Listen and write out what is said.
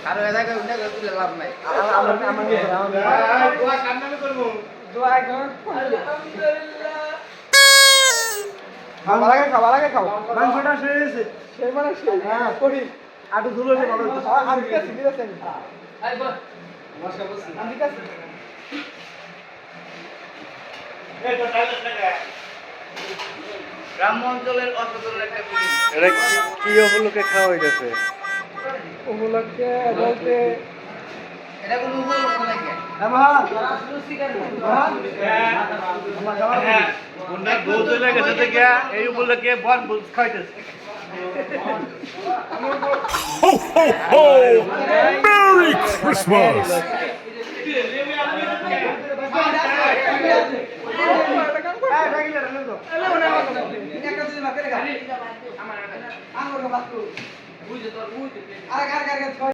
কারো এ জায়গায় উঠে তুলে লাভ নাই। খাবার আগে খাও মাংসটা শেষ সেই মানে শেষ হ্যাঁ করি আটু ধুলো সে ভালো আমি কাছে দিয়েছি আমি কাছে গ্রাম্য অঞ্চলের অসচল একটা পুলিশ। এটা কি উপলক্ষে খাওয়া হইতেছে? উপলক্ষে বলতে এটা কোনো উপলক্ষ নাকি? এই উপলক্ষে বন বুঝ খাইতেছে। Ho, ho, ho! Merry Christmas! আরে